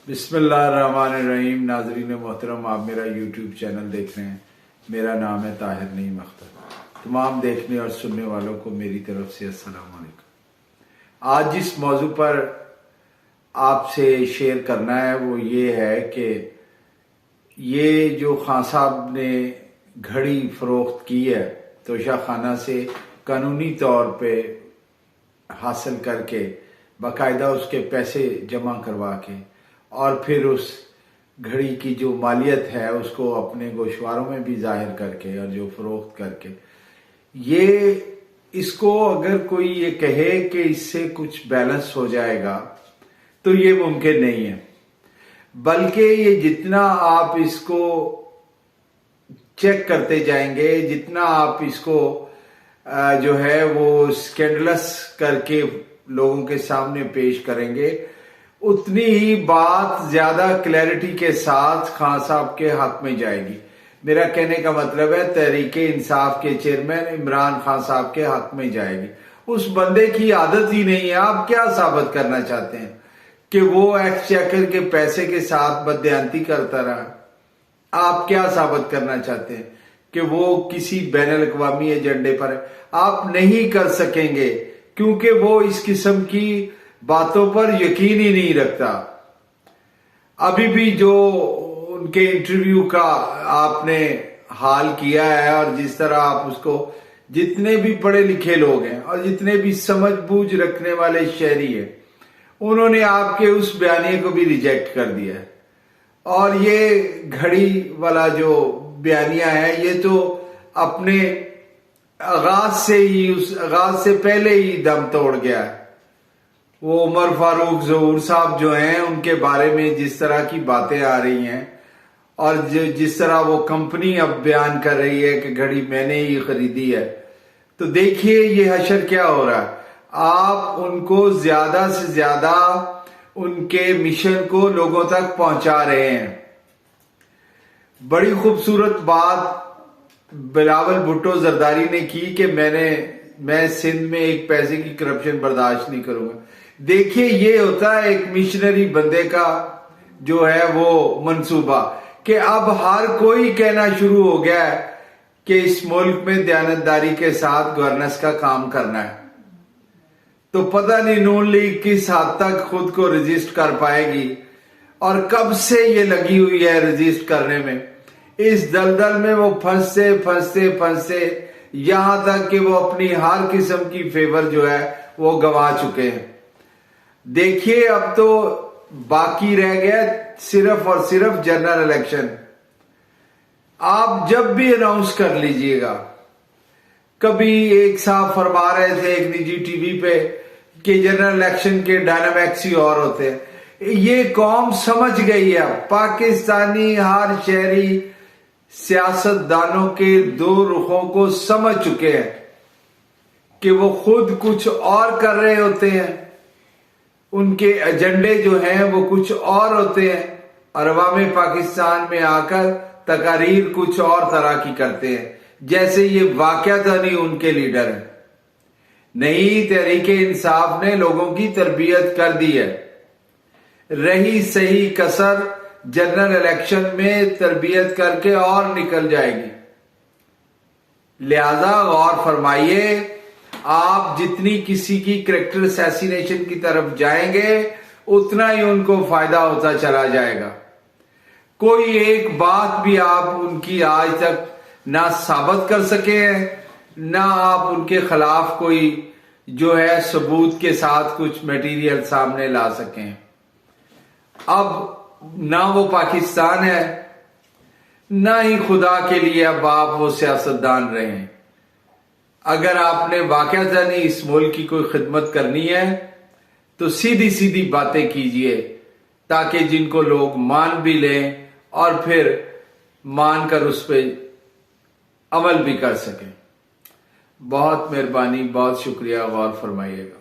बिस्मिल्लाहिर्रहमानिर्रहीम। नाजरीन मोहतरम, आप मेरा यूट्यूब चैनल देख रहे हैं। मेरा नाम है ताहिर नईम अख्तर। तमाम देखने और सुनने वालों को मेरी तरफ से अस्सलाम वालेकुम। आज जिस मौजू पर आपसे शेयर करना है वो ये है कि ये जो खान साहब ने घड़ी फरोख्त की है तोशा खाना से कानूनी तौर पे हासिल करके बाकायदा उसके पैसे जमा करवा के और फिर उस घड़ी की जो मालियत है उसको अपने गोशवारों में भी जाहिर करके और जो फरोख्त करके ये इसको अगर कोई ये कहे कि इससे कुछ बैलेंस हो जाएगा तो ये मुमकिन नहीं है। बल्कि ये जितना आप इसको चेक करते जाएंगे, जितना आप इसको जो है वो स्कैंडलस करके लोगों के सामने पेश करेंगे, उतनी ही बात ज्यादा क्लैरिटी के साथ खान साहब के हक में जाएगी। मेरा कहने का मतलब है तहरीके इंसाफ के चेयरमैन इमरान खान साहब के हक में जाएगी। उस बंदे की आदत ही नहीं है। आप क्या साबित करना चाहते हैं कि वो एक्सचेकर के पैसे के साथ बदयांती करता रहा? आप क्या साबित करना चाहते हैं कि वो किसी बैनुल अक़वामी एजेंडे पर है? आप नहीं कर सकेंगे क्योंकि वो इस किस्म की बातों पर यकीन ही नहीं रखता। अभी भी जो उनके इंटरव्यू का आपने हाल किया है और जिस तरह आप उसको, जितने भी पढ़े लिखे लोग हैं और जितने भी समझ बूझ रखने वाले शहरी हैं, उन्होंने आपके उस बयानिए को भी रिजेक्ट कर दिया है। और ये घड़ी वाला जो बयानिया है ये तो अपने आगाज से ही, उस आगाज से पहले ही दम तोड़ गया है। वो उमर फारूक ज़हूर साहब जो हैं उनके बारे में जिस तरह की बातें आ रही हैं और जिस तरह वो कंपनी अब बयान कर रही है कि घड़ी मैंने ही खरीदी है, तो देखिए ये हशर क्या हो रहा है। आप उनको ज्यादा से ज्यादा उनके मिशन को लोगों तक पहुंचा रहे हैं। बड़ी खूबसूरत बात बिलावल भुट्टो जरदारी ने की कि मैं सिंध में एक पैसे की करप्शन बर्दाश्त नहीं करूंगा। देखिए ये होता है एक मिशनरी बंदे का जो है वो मंसूबा कि अब हर कोई कहना शुरू हो गया है कि इस मुल्क में दयानतदारी के साथ गवर्नेंस का काम करना है। तो पता नहीं नून लीग किस हद तक खुद को रजिस्ट कर पाएगी और कब से ये लगी हुई है रजिस्ट करने में। इस दलदल में वो फंसते फंसते फंसते यहां तक कि वो अपनी हर किस्म की फेवर जो है वो गंवा चुके हैं। देखिए अब तो बाकी रह गया सिर्फ और सिर्फ जनरल इलेक्शन। आप जब भी अनाउंस कर लीजिएगा, कभी एक साहब फरमा रहे थे एक निजी टीवी पे कि जनरल इलेक्शन के डायनामिक्स ही और होते हैं। ये कौम समझ गई है, पाकिस्तानी हर शहरी सियासतदानों के दो रुखों को समझ चुके हैं कि वो खुद कुछ और कर रहे होते हैं, उनके एजेंडे जो हैं वो कुछ और होते हैं और अवाम पाकिस्तान में आकर तकारीर कुछ और तरह की करते हैं, जैसे ये वाकयातन ही उनके लीडर हैं। नहीं, तहरीके इंसाफ ने लोगों की तरबियत कर दी है। रही सही कसर जनरल इलेक्शन में तरबियत करके और निकल जाएगी। लिहाजा गौर फरमाइए, आप जितनी किसी की कैरेक्टर असैसिनेशन की तरफ जाएंगे उतना ही उनको फायदा होता चला जाएगा। कोई एक बात भी आप उनकी आज तक ना साबित कर सके हैं, ना आप उनके खिलाफ कोई जो है सबूत के साथ कुछ मटेरियल सामने ला सकें। अब ना वो पाकिस्तान है, ना ही खुदा के लिए अब आप वो सियासतदान रहे हैं। अगर आपने वाकईतन ही इस मुल्क की कोई खिदमत करनी है तो सीधी सीधी बातें कीजिए ताकि जिनको लोग मान भी लें और फिर मानकर उस पर अमल भी कर सकें। बहुत मेहरबानी, बहुत शुक्रिया, गौर फरमाइएगा।